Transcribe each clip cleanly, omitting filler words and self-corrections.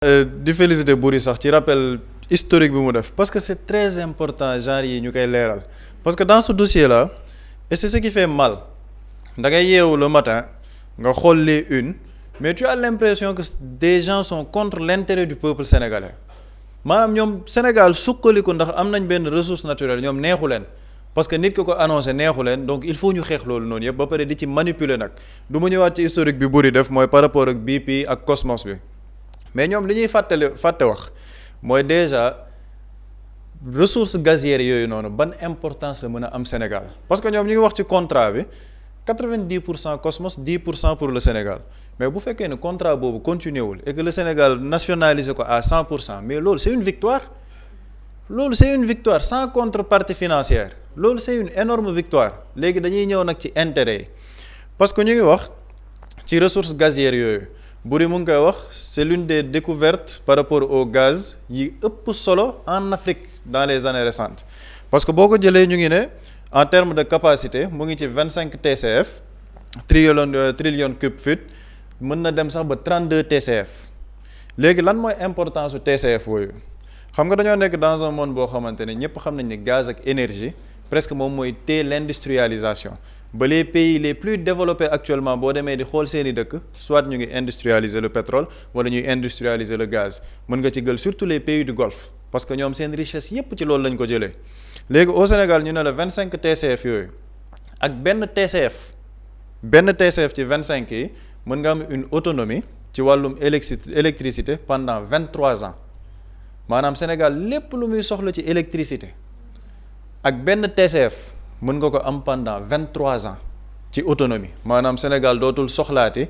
di féliciter Boury sax ci rappel historique bi mu def parce que c'est très important genre yi ñu koy leeral parce que dans ce dossier là et c'est ce qui fait mal da ngay yeewu le matin nga xool les unes mais tu as l'impression que des gens sont contre l'intérêt du peuple sénégalais maanaam ñoom Sénégal suqaliku ndax am nañ benn ressource naturelle ñoom neexu leen parce que nit ki ko annoncé neexu leen donc il faut ñu xeex loolu noonu yëpp ba pare di ci manipuler nag du ma ñëwaat ci historique bi Boury def mooy par rapport ak BP ak Cosmos bi mais ñoom li ñuy fàtte wax mooy déjà ressources gazières yooyu noonu ban importance la mën a am Sénégal parce que ñoom ñu ngi wax ci contrat bi 90% Cosmos 10% pour le Sénégal mais bu fekkee ne contrat boobu continué wul et que le Sénégal nationalisé ko à 100% mais loolu c'est une victoire sans contrepartie financière loolu c'est une énorme victoire léegi dañuy ñëw nag ci intérêt yi parce que ñu ngi wax ci ressources gazières yooyu Boury mu ngi koy wax c'est l'une des découvertes par rapport au gaz yi ëpp solo en Afrique dans les années récentes parce que boo ko jëlee ñu ngi ne en termes de capacité mu ngi ci 25 TCF trillion cube feet mën na dem sax ba 32 TCF léegi lan mooy importance su TCF yooyu xam nga dañoo nekk dans un monde boo xamante ne ñëpp xam nañ ne gaz ak énergie presque moom mooy téye l'industrialisation ba les pays les plus développés actuellement boo demee di xool seeni dëkk soit ñu ngi industrialiser le pétrole wala ñuy industrialiser le gaz mën nga ci gël surtout les pays du Golfe parce que ñoom seen richesse yépp ci loolu lañ ko jëlee léegi au Sénégal ñu ne la 25 TCF yooyu ak benn TCF ci 25 yi mën nga am une autonomie ci wàllum électricité pendant 23 ans maanaam Sénégal lépp lu muy soxla ci électricité ak benn TCF mën nga ko am pendant 23 ans ci autonomie maanaam Sénégal dootul soxlaati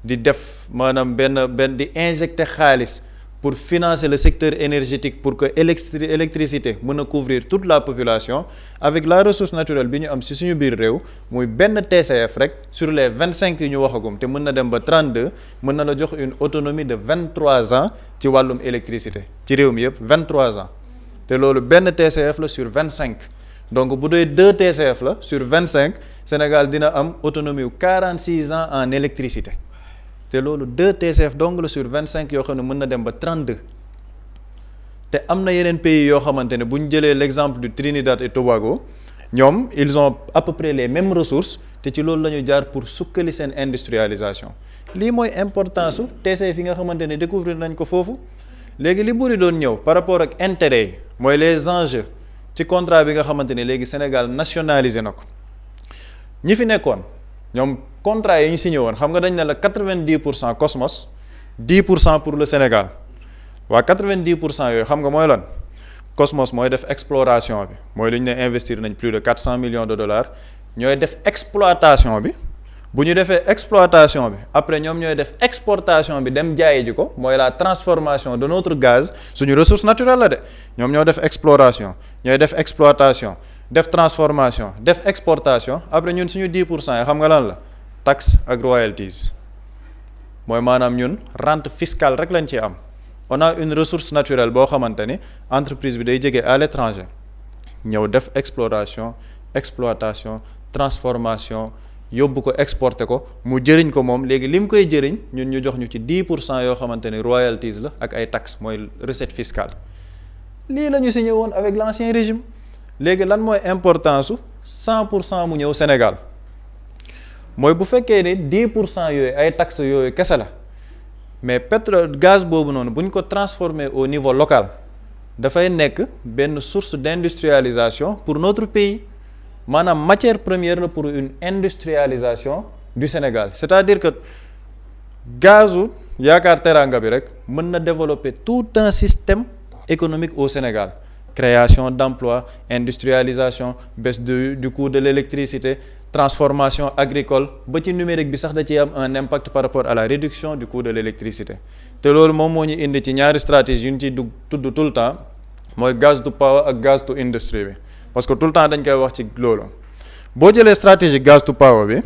di def maanaam benn di injecter xaalis pour financer le secteur énergétique pour que électricité mën a couvrir toute la population avec la ressource naturelle bi ñu am ci suñu biir réew muy benn TCF rek sur les 25 yi ñu waxagum te mën na dem ba 32 mën na la jox une autonomie de 23 ans ci wàllum électricité ci réew mi yëpp 23 ans te loolu benn TCF la sur 25 donc bu dee 2 TCF la sur 25 Sénégal dina am autonomie wu 46 ans en électricité te loolu 2 TCF donc la sur 25 yoo xam ne mën na dem ba 32 te am na yeneen pays yoo xamante ne bu ñu jëlee l'exemple du Trinidad et Tobago ñoom ils ont à peu près les mêmes ressources te ci loolu la ñu jaar pour sukkali seen industrialisation lii mooy importance su TCF yi nga xamante ne découvrir nañ ko foofu léegi li Boury doon ñëw par rapport ak intérêt yi mooy les enjeux ci contrat bi nga xamante ne léegi Sénégal nationalisé na ko ñi fi nekkoon ñoom contrat yi ñu signé woon xam nga dañ ne la 90% Cosmos 10% pour le Sénégal waa 90% yooyu xam nga mooy lan Cosmos mooy def exploration bi mooy li ñu ne investir nañ plus de 400 millions de dollars ñooy def exploitation bi bu ñu defee exploitation bi après ñoom ñooy def exportation bi dem jaayi ji ko mooy la transformation de notre gaz suñu ressource naturelle la de ñoom ñoo def exploration ñooy def exploitation def transformation def exportation après ñun suñu 10% yi xam nga lan la taxe ak royalties mooy maanaam ñun rente fiscale rek lañ ci am on a une ressource naturelle boo xamante ni entreprise bi day jógee à l'étranger ñëw def exploration exploitation transformation yóbbu ko exporter ko mu jëriñ ko moom léegi li mu koy jëriñ ñun ñu jox ñu ci 10% yoo xamante ni royalties la ak ay taxes mooy recette fiscale lii la ñu signé woon avec l'ancien régime léegi lan mooy importance su 100% mu ñëw Sénégal mooy bu fekkee ne 10% yooyu ay taxes yooyu kese la mais pétrole gaz boobu noonu bu ñu ko transformer au niveau local dafay nekk benn source d'industrialisation pour notre pays maanaam matière première la pour une industrialisation du Sénégal c'est-à-dire que gazu Yaakaar Teranga bi rek mën na développer tout un système économique au Sénégal création d'emplois industrialisation baisse du coût de l'électricité transformation agricole ba ci numérique bi sax da ciy am un impact par rapport à la réduction du coût de l'électricité te loolu moom moo ñu indi ci ñaari stratégie yu ñu ciy tudd tout le temps mooy gaz to power ak gaz to industry bi parce que tout le temps dañ koy wax ci loolu boo jëlee stratégie gaz to power bi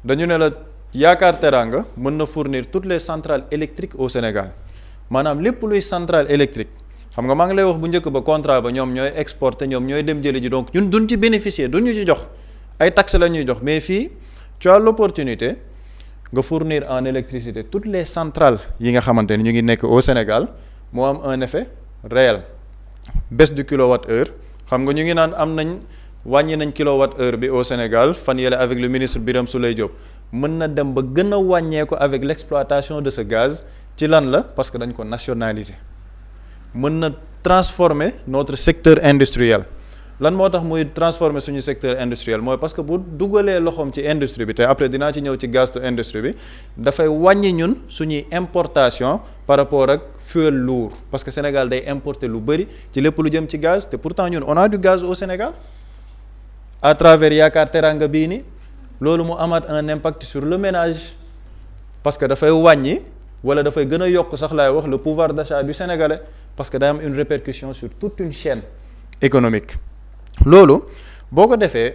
dañu ne la Yaakaar Teranga mën na fournir toutes les centrales électriques au Sénégal maanaam lépp luy centrale électrique xam nga maa ngi lay wax bu njëkk ba contrat ba ñoom ñooy exporter ñoom ñooy dem jëli ji donc ñun duñ ci bénéficier duñ ñu ci jox ay taxes la ñuy jox mais fii tu as l'opportunité nga fournir en électricité toutes les centrales yi nga xamante ni ñu ngi nekk au Sénégal moo am un effet réel baisse du kilowatt-heure xam nga ñu ngi naan am nañ wàññi nañ kilowatt-heure bi au Sénégal fan yële avec le ministre Birame Souleye Diop mën na dem ba gën a wàññeeku avec l'exploitation de ce gaz ci lan la parce que dañ ko nationaliser mën na transformer notre secteur industriel lan moo tax muy transformer suñu secteur industriel mooy parce que bu dugalee loxoom ci industrie bi te après dinaa ci ñëw ci gaz to industrie bi dafay wàññi ñun suñuy importation par rapport ak fuel lourd parce que Sénégal day importer lu bëri ci lépp lu jëm ci gaz te pourtant ñun on a du gaz au Sénégal à travers Yaakaar Teranga bii ni loolu mu amaat un impact sur le ménage parce que dafay wàññi wala dafay gën a yokk sax laay wax le pouvoir d'achat du Sénégalais parce que day am une répercussion sur toute une chaîne économique loolu boo ko defee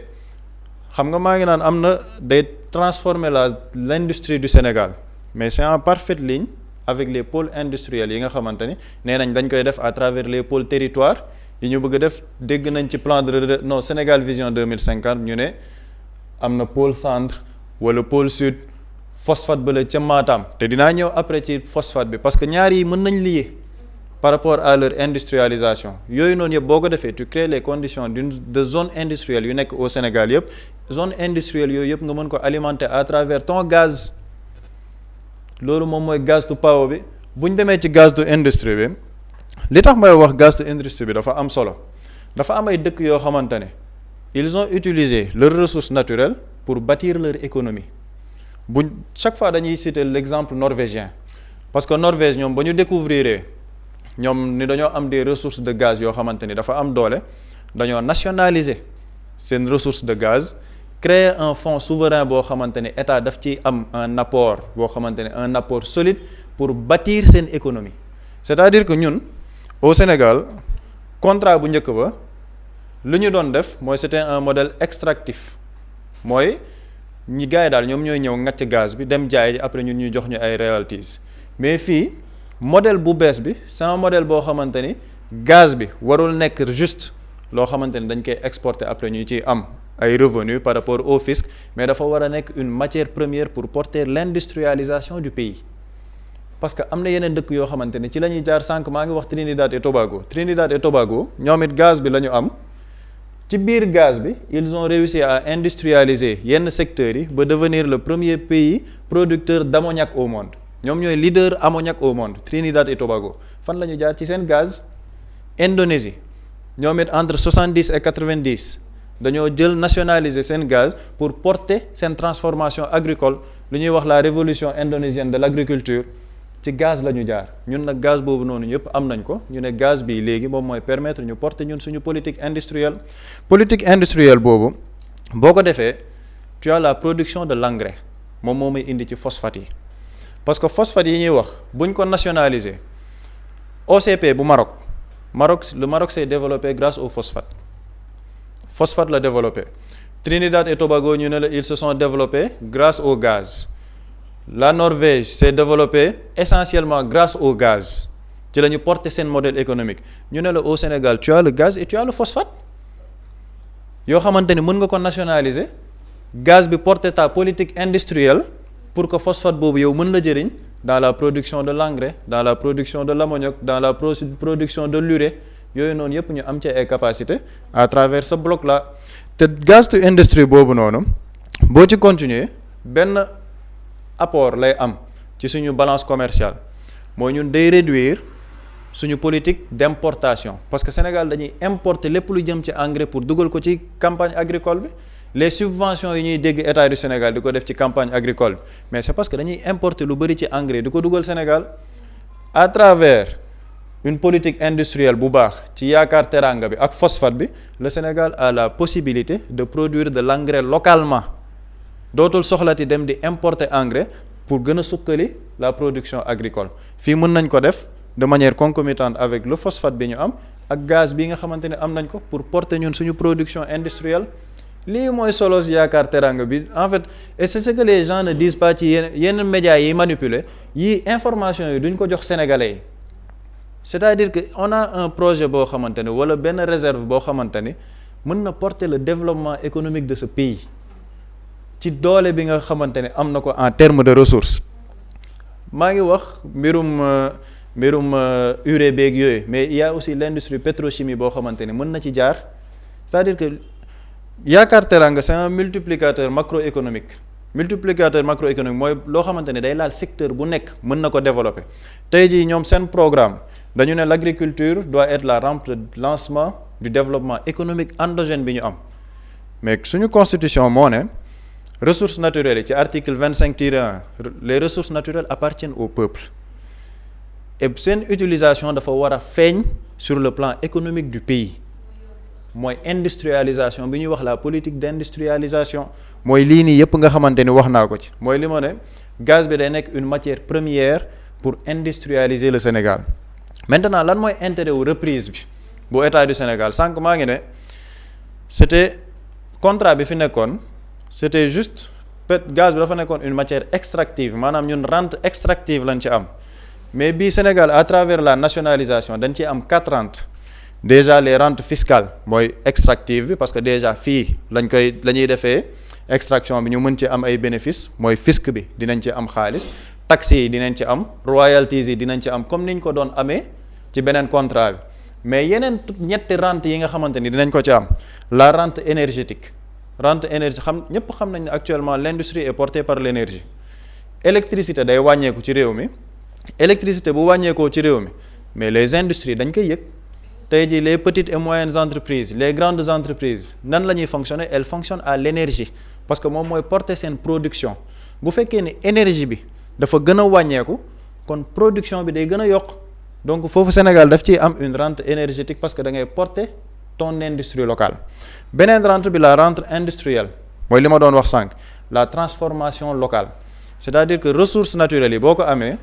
xam nga maa ngi naan am na day transformer l'industrie du Sénégal mais c'est en parfaite ligne avec les pôles industriels yi nga xamante ni nee nañ dañ koy def à travers les pôles territoires yi ñu bëgg a def dégg nañ ci plan de non Sénégal vision 2050 ñu ne am na pôle centre wala pôle sud phosphate ba la ca Matam te dinaa ñëw après ci phosphate bi parce que ñaar yi mën nañ lier par rapport à leur industrialisation yooyu noonu yëpp boo ko defee tu crées les conditions de zone industrielle yu nekk au Sénégal yëpp zone industrielle yooyu yëpp nga mën ko alimenter à travers ton gaz loolu moom mooy gaz to power bi bu ñu demee ci gaz to industrie bi li tax may wax gaz to industrie bi dafa am solo dafa am ay dëkk yoo xamante ne ils ont utilisé leurs ressources naturelles pour bâtir leur économie chaque fois dañuy citer l'exemple norvégien parce que Norvège ñoom ba ñu découvrir ñoom ni dañoo am des ressources de gaz yoo xamante ni dafa am doole dañoo nationaliser seen ressource de gaz créer un fonds souverain boo xamante ni état daf ci am un apport boo xamante ne un apport solide pour bâtir seen économie c'est-à-dire que ñun au Sénégal contrat bu njëkk ba lu ñu doon def mooy c'était un modèle extractif mooy ñi gars yi daal ñoom ñooy ñëw ngacc gaz bi dem jaay après ñun ñuy jox ñu ay royalties mais fii modèle bu bees bi c'est un modèle boo xamante ni gaz bi warul nekk juste loo xamante ni dañ koy exporter après ñu ciy am ay revenus par rapport au fisc mais dafa war a nekk une matière première pour porter l'industrialisation du pays parce que am na yeneen dëkk yoo xamante ni ci la ñuy jaar sànq maa ngi wax Trinidad et Tobago ñoom it gaz bi la ñu am ci biir gaz bi ils ont réussi à industrialiser yenn secteurs yi ba devenir le premier pays producteur d'ammoniac au monde ñoom ñooy leader ammoniac au monde Trinidad et Tobago fan la ñu jaar ci seen gaz Indonésie ñoom it entre 70 et 90 dañoo jël nationaliser seen gaz pour porter seen transformation agricole lu ñuy wax la révolution indonésienne de l'agriculture ci gaz la ñu jaar ñun nag gaz boobu noonu ñëpp am nañ ko ñu ne gaz bi léegi moom mooy permettre ñu porter ñun suñu politique industrielle boobu boo ko defee tu as la production de l'engrais moom moo may indi ci phosphate yi parce que phosphate yi ñuy wax buñ ko nationaliser OCP bu le Maroc s'est développé grâce au phosphate la développé Trinidad et Tobago ñu ne la ils se sont développés grâce au gaz la Norvège s'est développée essentiellement grâce au gaz ci la ñu porter seen modèle économique ñu ne la au Sénégal tu as le gaz et tu as le phosphate yoo xamante ni mën nga ko nationaliser gaz bi porter ta politique industrielle pour que phosphate boobu yow mën la jëriñ dans la production de l'engrais dans la production de l'ammoniac dans la production de l'urée yooyu noonu yëpp ñu am ci ay capacité à travers ce bloc là te gaz to industrie boobu noonu boo ci continuer benn apport lay am ci suñu balance commerciale mooy ñun day réduire suñu politique d'importation parce que Sénégal dañuy importer lépp lu jëm ci engrais pour dugal ko ci campagne agricole bi les subventions yi ñuy dégg état du Sénégal di ko def ci campagne agricole bi mais c'est parce que dañuy importer lu bari ci engrais di ko dugal Sénégal à travers une politique industrielle bu baax ci Yaakaar Teranga bi ak phosphate bi le Sénégal a la possibilité de produire de l'engrais localement dootul soxlati dem di importer engrais pour gën a sukkali la production agricole fii mën nañ ko def de manière concomitante avec le phosphate bi ñu am ak gaz bi nga xamante ne am nañ ko pour porter ñun suñu production industrielle lii mooy solo Yaakaar Teranga bi en fait et c'est ce que les gens ne disent pas ci yenn médias yi manipuler yi information yi duñ ko jox sénégalais yi c'est-à-dire que on a un projet boo xamante ne wala benn réserve boo xamante ni mën na porter le développement économique de ce pays ci doole bi nga xamante ne am na ko en terme de ressources. maa ngi wax mbirum urée beeg yooyu, mais il y a aussi l'industrie pétrochimie boo xamante ne mën na ci jaar. C'est-à-dire que Yaakaar Teranga c'est un multiplicateur macroéconomique mooy loo xamante ne day laal secteur bu nekk mën na ko développer. tey jii ñoom seen programme dañu ne l'agriculture doit être la rampe de lancement du développement économique endogène bi ñu am, mais suñu constitution moo ne ressources naturelles yi ci article 25-1 les ressources naturelles appartiennent au peuple et seen utilisation dafa war a feeñ sur le plan économique du pays. mooy industrialisation bi ñuy wax la politique d'industrialisation mooy lii nii yëpp nga xamante ni wax naa ko ci, mooy li ma ne gaz bi day nekk une matière première pour industrialiser le Sénégal. Maintenant lan mooy intérêt wu reprise bi bu état du Sénégal? Sànq maa ngi ne c'était contrat bi fi nekkoon c'était juste gaz bi dafa nekkoon une matière extractive, maanaam ñun rente extractive lañ ci am, mais bii Sénégal à travers la nationalisation dañ ci am 4 rentes. Déjà les rentes fiscales mooy extractive bi, parce que déjà fii la ñuy defee extraction bi ñu mën ci am ay bénéfices, mooy fisc bi dinañ ci am xaalis, taxes yi dinañ ci am, royalties yi dinañ ci am comme niñ ko doon amee ci beneen contrat bi. mais yeneen ñetti rente yi nga xamante ni dinañ ko ci am, la rente énergétique ñëpp xam nañ ne actuellement l'industrie est portée par l'énergie. électricité day wàññeeku ci réew mi, électricité bu wàññeekoo ci réew mi mais les industries dañ koy yëg. tey jii les petites et moyennes entreprises, les grandes entreprises nan la ñuy fonctionner? Elles fonctionnent à l'énergie, parce que moom mooy porter seen production. bu fekkee ni énergie bi dafa gën a wàññeeku kon production bi day gën a yokk, donc foofu Sénégal daf ciy am une rente énergétique parce que da ngay porter ton industrie locale. beneen rente bi la rente industrielle mooy li ma doon wax sànq, la transformation locale, c'est-à-dire que ressources naturelles yi boo ko amee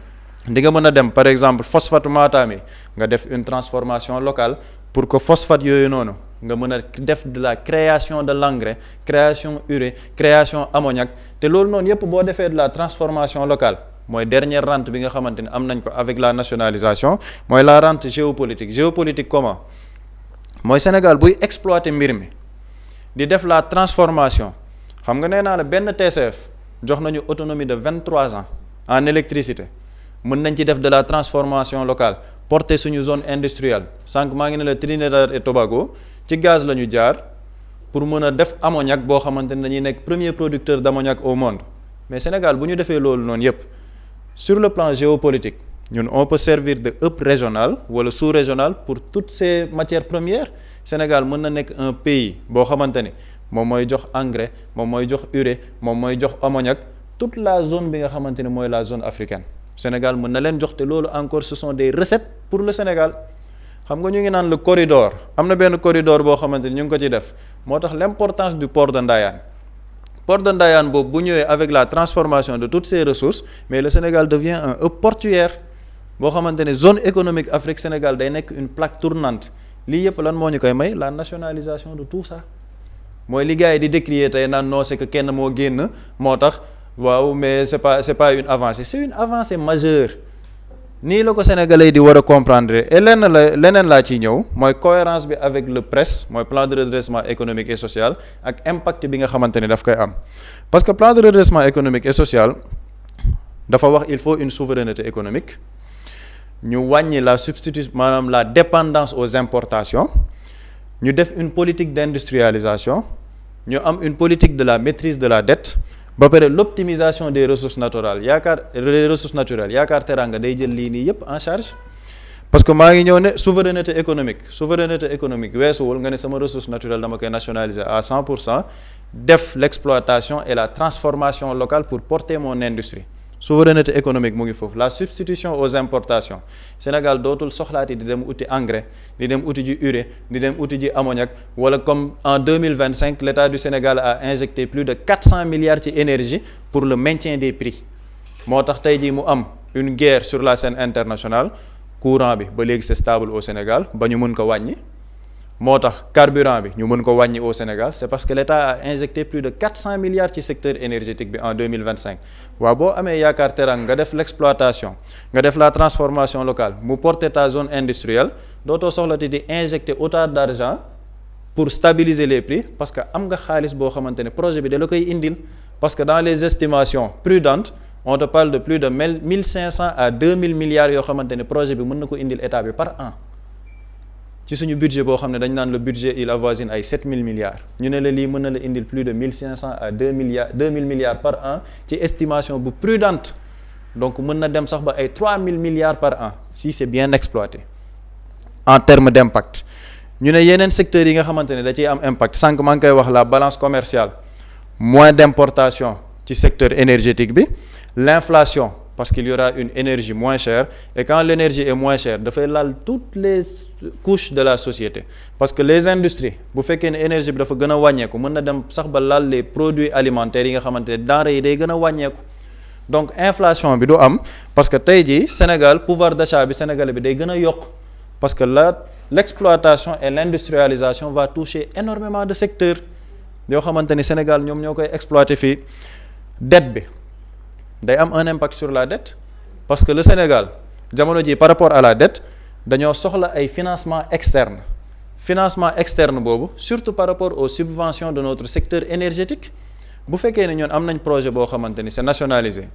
di nga mën a dem par exemple phosphate Matam yi nga def une transformation locale pour que phosphate yooyu noonu nga mën a def de la création de l'engrais, création urée, création ammoniac, te loolu noonu yëpp boo defee de la transformation locale mooy dernière rente bi nga xamante ni am nañ ko avec la nationalisation, mooy la rente géopolitique. Géopolitique comment? mooy Sénégal buy exploiter mbir mi di def la transformation, xam nga nee naa la benn TCF jox nañu autonomie de 23 ans en électricité. mën nañ ci def de la transformation locale, porter suñu zone industrielle. sànq maa ngi ne la Trinidad et Tobago ci gaz la ñu jaar pour mën a def ammoniac boo xamante ne dañuy nekk premier producteur d'ammoniac au monde. mais Sénégal bu ñu defee loolu noonu yépp sur le plan géopolitique ñun on peut servir de hub régional wala sous-régional pour toutes ces matières premières. Sénégal mën na nekk un pays boo xamante ni moom mooy jox engrais, moom mooy jox urée, moom mooy jox ammoniac toute la zone bi nga xamante ni mooy la zone africaine. Sénégal mën na leen jox te loolu encore ce sont des recettes pour le Sénégal. xam nga ñu ngi naan le corridor, am na benn corridor boo xamante ni ñu ngi ko ci def, moo tax l'importance du port de Ndayane. port de Ndayane boobu bu ñëwee avec la transformation de toutes ces ressources, mais le Sénégal devient un hub portuaire boo xamante ne zone économique Afrique Sénégal day nekk une plaque tournante. lii yëpp lan moo ñu koy may? La nationalisation de tout ça. mooy li gars yi di décrier tey naan non c'est que kenn moo génn moo tax. waaw mais c'est pas une avancée, c'est une avancée majeure. nii la ko sénégalais di war a comprendre. et leneen laa ciy ñëw mooy cohérence bi avec le PRES, mooy plan de redressement économique et social, ak impact bi nga xamante ni daf koy am. parce que plan de redressement économique et social dafa wax il faut une souveraineté économique, ñu wàññi la substitution, maanaam la dépendance aux importations, ñu def une politique d'industrialisation, ñu am une politique de la maîtrise de la dette, ba pare l'optimisation des ressources naturelles. Yaakaar Teranga day jël lii nii yépp en charge. parce que maa ngi ñëw ne souveraineté économique weesuwul nga ne sama ressource naturelle dama koy nationaliser à 100%, def l'exploitation et la transformation locale pour porter mon industrie. souveraineté économique mu ngi foofu. La substitution aux importations, Sénégal dootul soxlaati di dem uti engrais, di dem uti ji urée, di dem uti ji ammoniac, wala comme en 2025 l'État du Sénégal a injecté plus de 400 milliards ci énergie pour le maintien des prix. moo tax tey jii mu am une guerre sur la scène internationale. courant bi ba léegi c'est stable au Sénégal ba ñu mën ko wàññi. moo tax carburant bi ñu mën ko wàññi au Sénégal, c'est parce que l'État a injecté plus de 400 milliards ci secteur énergétique bi en 2025. waaw boo amee Yaakaar Teranga nga def l'exploitation, nga def la transformation locale, mu porter ta zone industrielle, dootoo soxlati di injecter autant d'argent pour stabiliser les prix, parce que am nga xaalis boo xamante ne projet bi da la koy indil. parce que dans les estimations prudentes on te parle de plus de 1500 à 2000 milliards yoo xamante ne projet bi mën na ko indil état bi par an ci suñu budget boo xam ne dañ naan le budget il avoisine ay 7000 milliards ñu ne la lii mën na la indil plus de 1500 à 2000 milliards par an ci estimation bu prudente donc mën na dem sax ba ay 3000 milliards par an si c'est bien exploité en termes d'impact ñu ne yeneen secteurs yi nga xamante ne da ciy am impact sànq maa ngi koy wax la balance commerciale moins d'importation ci secteur énergétique bi l'inflation parce qu'il y aura une énergie moins chère et quand l'énergie est moins chère dafay laal toutes les couches de la société parce que les industries bu fekkee ne énergie bi dafa gën a wàññeeku mën na dem sax ba laal les produits alimentaires yi nga xamante ne denrées yi day gën a wàññeeku donc inflation bi du am parce que tey jii Sénégal pouvoir d'achat bi sénégalais bi day gën a yokk parce que l'exploitation et l'industrialisation va toucher énormément de secteurs yoo xamante ni Sénégal ñoom ñoo koy exploiter fii dette bi day am un impact sur la dette parce que le Sénégal jamono ji par rapport à la dette dañoo soxla ay financement externe boobu surtout par rapport aux subventions de notre secteur énergétique bu fekkee ne ñoon am nañ projet boo xamante ni c'est nationalisé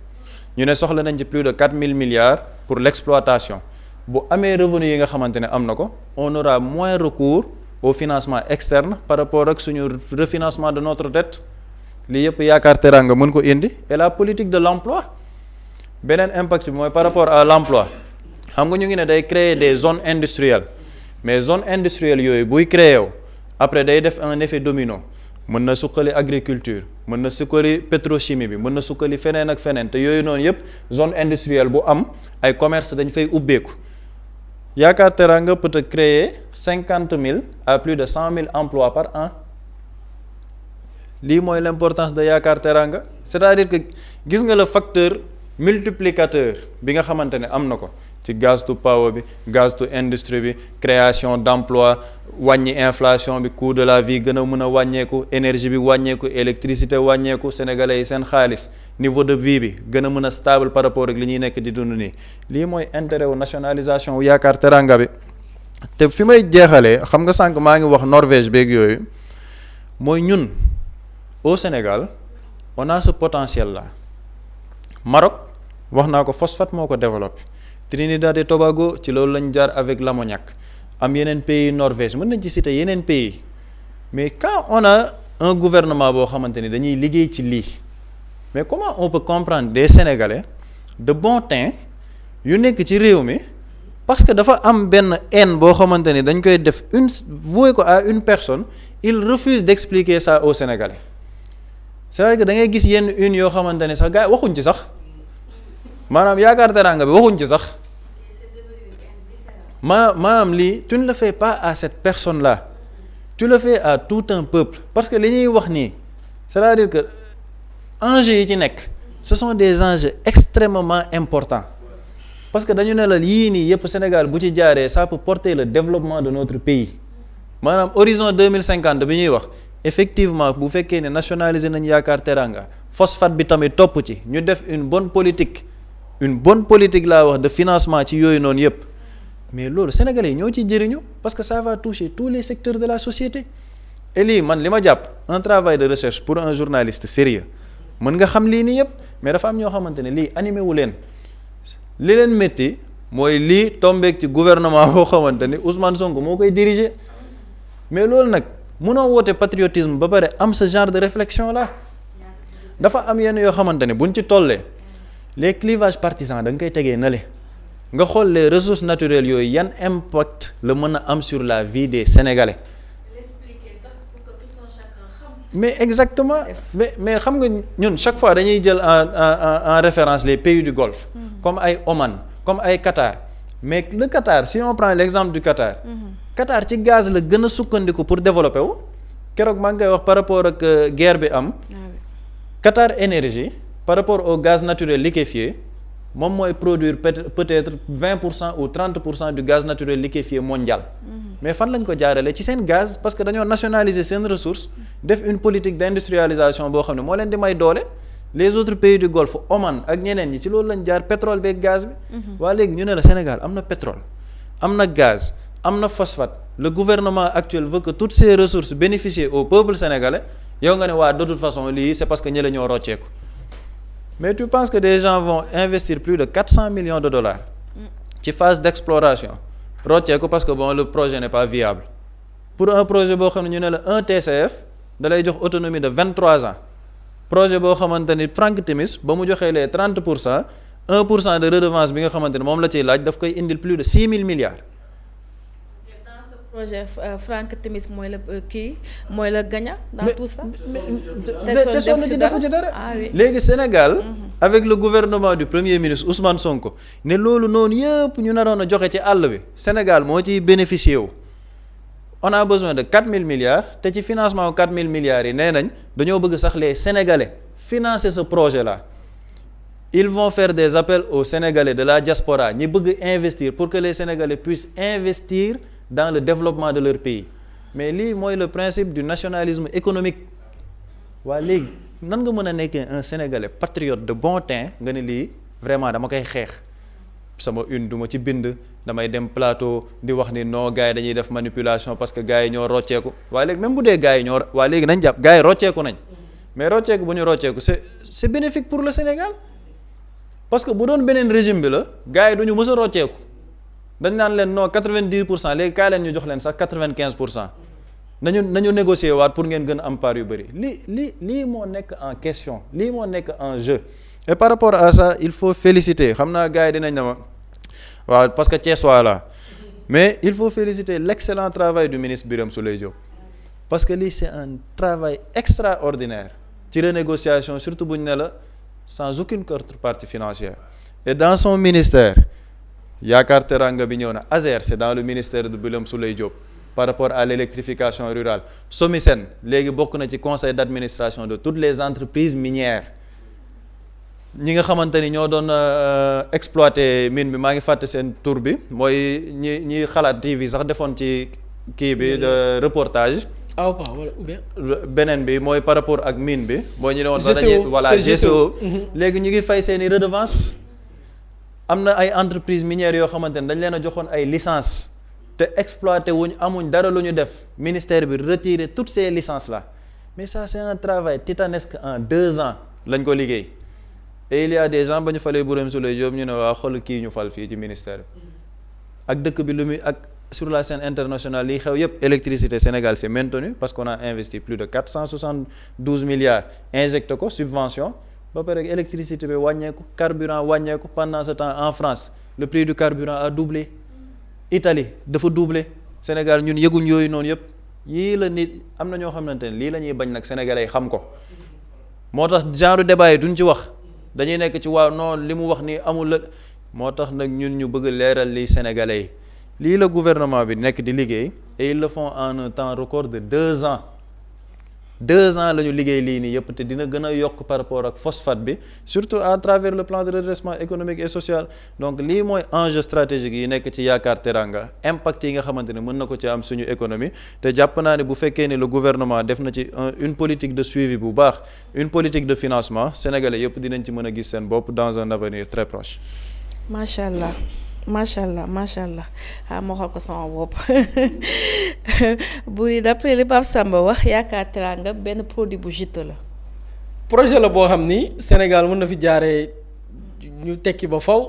ñu ne soxla nañ ci plus de 4000 milliards pour l'exploitation bu amee revenu yi nga xamante ne am na ko on aura moins recours au financement externe par rapport ak suñu refinancement de notre dette lii yëpp yaakaar teraanga mën ko indi et la politique de l'emploi beneen impact bi mooy par rapport à l'emploi xam nga ñu ngi ne day créer des zones industrielles mais zones industrielles yooyu buy créer wu après day def un effet domino mën na suqali agriculture mën na suqali pétrochimie bi mën na suqali feneen ak feneen te yooyu noonu yëpp zone industrielle bu am ay commerce dañ fay ubbeeku yaakaar teraanga peut créer 50 000 à plus de 100 000 emplois par an lii mooy l'importance de yaakaar teraanga c'est-à-dire que gis nga le facteur multiplicateur bi nga xamante ne am na ko ci gaz to power bi gaz to industrie bi création d'emploi wàññi inflation bi coût de la vie gën a mën a wàññeeku énergie bi wàññeeku électricité wàññeeku sénégalais yi seen xaalis niveau de vie bi gën a mën a stable par rapport ak li ñuy nekk di dund nii lii mooy intérêt wu nationalisation wu yaakaar teraanga bi te fi may jeexalee xam nga sànq maa ngi wax Norvège beeg yooyu mooy ñun au Sénégal on a ce potentiel là Maroc wax naa ko phosphate moo ko développé Trinidad et Tobago ci loolu lañ jaar avec l'ammoniac am yeneen pays Norvège mën nañ ci citer yeneen pays mais quand on a un gouvernement boo xamante ni dañuy liggéey ci lii mais comment on peut comprendre des Sénégalais de bon teint yu nekk ci réew mi parce que dafa am benn haine boo xamante ni dañ koy def vouer ko à une personne il refuse d'expliquer ça aux Sénégalais c'est-à-dire que da ngay gis yenn une yoo xamante ne sax gars yi waxuñ ci sax maanaam yaakaar teraanga bi waxuñ ci sax maanaam lii tu ne le fais pas à cette personne-là tu le fais à tout un peuple parce que li ñuy wax nii c'est-à-dire que enjeux yi ci nekk ce sont des enjeux extrêmement importants parce que dañu ne la yii nii yëpp Sénégal bu ci jaaree ça peut porter le développement de notre pays maanaam horizon 2050 bi ñuy wax effectivement bu fekkee ne nationaliser nañ yaakaar teraanga phosphate bi tamit topp ci ñu def une bonne politique laa wax de financement ci yooyu noonu yëpp mais loolu sénégalais yi ñoo ciy jëriñu parce que ça va toucher tous les secteurs de la société et lii man li ma jàpp un travail de recherche pour un journaliste sérieux mën nga xam lii nii yëpp mais dafa am ñoo xamante ne lii animé wu leen li leen métti mooy lii tombeek ci gouvernement boo xamante ni Ousmane Sonko moo koy diriger mais loolu nag mënoo woote patriotisme ba pare am ce genre de réflexion là dafa am yenn yoo xamante ne buñ ci tollee les clivages partisans da nga koy tegee nale nga xool les ressources naturelles yooyu yan impact la mën a am sur la vie des Sénégalais. L'expliquer ça pour que tout un chacun xam. mais exactement mais xam nga ñun chaque fois dañuy jël en référence les pays du Golfe. comme ay Oman comme ay Qatar mais le Qatar si on prend l'exemple du Qatar. Qatar ci gaz la gën a sukkandiku pour développer wu keroog maa ngi koy wax par rapport ak guerre bi am. Qatar Énergie par rapport au gaz naturel liquéfié moom mooy produire peut-être 20% ou 30% du gaz naturel liquéfié mondial. mais fan lañ ko jaarale ci seen gaz parce que dañoo nationaliser seen ressource def une politique d'industrialisation boo xam ne moo leen di may doole les autres pays du Golfe Oman ak ñeneen ñi ci loolu lañ jaar pétrole beeg gaz bi. waa léegi ñu ne la Sénégal am na pétrole am na gaz am na phosphate le gouvernement actuel veut que toutes ces ressources bénéficient au peuple sénégalais yow nga ne waa de toute façon lii c'est parce que ñi la ñoo rocceeku mais tu penses que des gens vont investir plus de 400 millions de dollars ci phase d'exploration rocceeku parce que bon le projet n'est pas viable pour un projet boo xam ne ñu ne la un TCF da lay jox autonomie de 23 ans projet boo xamante ni Frank Timis ba mu joxee les 30% 1% de redevance bi nga xamante ni moom la ciy laaj daf koy indil plus de 6 000 milliards. Dans ce projet Frank Timis mooy la mooy la gagnant dans tout ça. te sonn ci defu ci dara. léegi Sénégal. avec le gouvernement du premier ministre Ousmane Sonko ne loolu noonu yëpp ñu naroon a joxe ci àll bi Sénégal moo ciy bénéficié wu. on a besoin de 4 000 milliards te ci financement 4 000 milliards yi nee nañ dañoo bëgg sax les Sénégalais financer ce projet là. Ils vont faire des appels aux Sénégalais de la diaspora ñi bëgg investir pour que les Sénégalais puissent investir dans le développement de leur pays mais lii mooy le principe du nationalisme économique waa léegi nan nga mën a nekkee un Sénégalais patriote de bon teint nga ne lii vraiment dama koy xeex sama une du ma ci bind damay dem plateau di wax ni non gars yi dañuy def manipulation parce que gars yi ñoo rocceeku waa léegi même bu dee gars yi ñoo waa léegi nañ jàpp gars yi rocceeku nañ mais rocceeku bu ñu rocceeku c'est bénéfique pour le Sénégal parce que bu doon beneen régime bi la gars yi du ñu mës a rocceeku dañ naan leen non 90% léegi kaay leen ñu jox leen sax 95% nañu négocier waat pour ngeen gën a am part yu bëri lii moo nekk en question lii moo nekk en jeu et par rapport à ça il faut féliciter xam naa gars yi dinañ ne ma waaw parce que Thiès waa la mais il faut féliciter l'excellent travail du ministre Birame Souleye Diop parce que lii c'est un travail extraordinaire ci renégociation surtout bu ñu ne la sans aucune contrepartie financière et dans son ministère Yaakaar Teranga bi ñëw na ASER c'est dans le ministère de Birame Souleye Diop par rapport à l'électrification rurale SOMISEN léegi bokk na ci conseil d'administration de toutes les entreprises minières ñi nga xamante ni ñoo doon exploiter mine bi maa ngi fàtte seen tur bi mooy ñi xalaat TV sax defoon ci kii bi de reportage beneen bi mooy par rapport ak mine bi boo ñu ne woon sax dañuy voilà GCO léegi ñu ngi fay seeni redevance am na ay entreprises minières yoo xamante ne dañ leen a joxoon ay licence te exploité wuñ amuñ dara lu ñu def ministère bi retirer toutes ces licences là mais ça c'est un travail titanesque en 2 ans lañ ko liggéey et il y a des gens ba ñu falee Birame Souleye Diop ñu ne waa xool kii ñu fal fii ci ministère bi ak dëkk bi lu muy ak sur la scène internationale lii xew yépp électricité Sénégal c'est maintenu parce qu'on a investi plus de 472 milliards injecté ko subvention ba pare électricité bi wàññeeku carburant wàññeeku pendant ce temps en France le prix du carburant a doublé Italie dafa doublé Sénégal ñun yëguñ yooyu noonu yëpp yii la nit am na ñoo xamante ne lii la ñuy bañ nag sénégalais yi xam ko moo tax genre débat yi duñ ci wax dañuy nekk ci waaw non li mu wax ni amul la moo tax nag ñun ñu bëgg leeral lii sénégalais yi lii la gouvernement bi nekk di liggéey et ils le font en un temps record de 2 ans 2 ans la ñu liggéey lii nii yëpp te dina gën a yokk par rapport ak phosphate bi surtout à travers le plan de redressement économique et social donc lii mooy enjeu stratégique yi nekk ci Yaakaar Teranga impact yi nga xamante ne mën na ko ci am suñu économie te jàpp naa ne bu fekkee ne le gouvernement def na ci une politique de suivi bu baax une politique de financement sénégalais yëpp dinañ ci mën a gis seen bopp dans un avenir très proche. macha allah. macha allah ma xool ko sama bopp bu d'après li Pape Samba wax Yaakaar Teranga benn produit bu juteux la. projet la boo xam ni Sénégal mën na fi jaaree ñu tekki ba faw.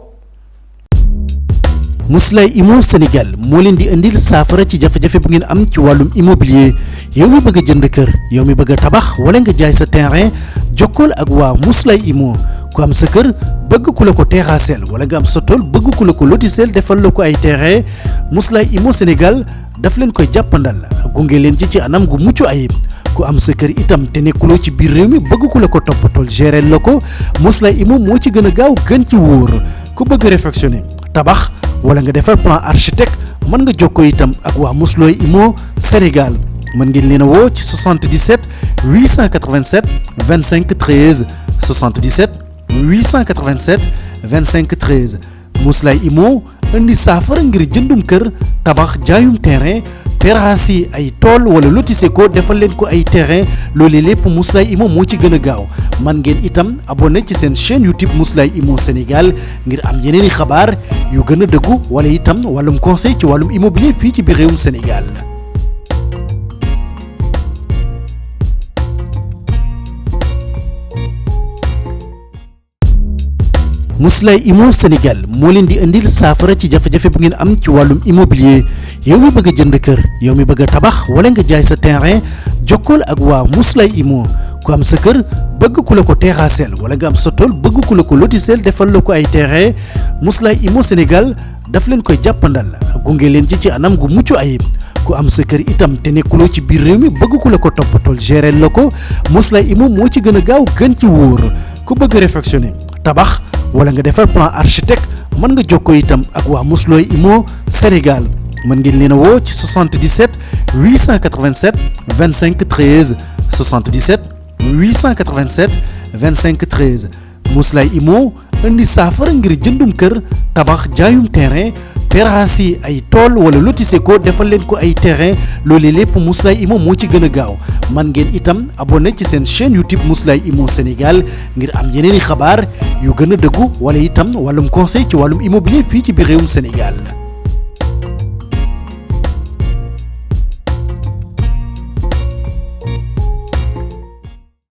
Mously Immo Sénégal moo leen di indil saafara ci jafe-jafe bu ngeen am ci wàllum immobilier yow mi bëgg a jënd kër yow mi bëgg a tabax wala nga jaay sa terrain jokkool ak waa Mously Immo ku am sa kër bëgg ku la ko terrassel wala nga am sa tool bëgg ku la ko lotisel defal la ko ay terrain Mously Immo Sénégal daf leen koy jàppandal gunge leen ci anam gu mucc ayib ku am sa kër itam te nekkuloo ci biir réew mi bëgg ku la ko toppatool gérer la ko Mously Immo moo ci gën a gaaw gën ci wóor ku bëgg réfectionner tabax wala nga defar plan architecte mën nga jokkoo itam ak waa Mously Immo Sénégal mën ngeen leen a woo ci 77 887 25 13 77 887 25 13 Mously Immo indi saafara ngir jëndum kër tabax jaayum terrain terrasse yi ay tool wala lotissé ko defal leen ko ay terrain loolu lépp Mously Immo moo ci gën a gaaw man ngeen itam abonné ci seen chaîne YouTube Mously Immo Sénégal ngir am yeneeni xabaar yu gën a dëggu wala itam wàllum conseil ci wàllum immobilier fii ci biir réewum Sénégal. Mously Immo Sénégal moo leen di indil saafara ci jafe-jafe bu ngeen am ci wàllum immobilier yow mi bëgg a jënd kër yow mi bëgg a tabax wala nga jaay sa terrain jokkool ak waa Mously Immo ku am sa kër bëgg ku la ko terrassel wala nga am sa tool bëgg ku la ko lotisel defal la ko ay terrain Mously Immo Sénégal daf leen koy jàppandal gunge leen ci anam gu mucc ayib ku am sa kër itam te nekkuloo ci biir réew mi bëgg ku la ko toppatool gérer la ko Mously Immo moo ci gën a gaaw gën ci wóor ku bëgg réfectionner tabax wala nga defar plan architecte mën nga jokkoo itam ak waa Mously Immo Sénégal mën ngeen leen a woo ci 77 887 25 13 77 887 25 13 Mously Immo indi saafara ngir jëndum kër tabax jaayum terrain terrasse yi ay tool wala lotissé ko defal leen ko ay terrain loolu lépp Mously Immo moo ci gën a gaaw man ngeen itam abonné ci seen chaîne YouTube Mously Immo Sénégal ngir am yeneeni xabaar yu gën a dëggu wala itam wàllum conseil ci wàllum immobilier fii ci biir réewum Sénégal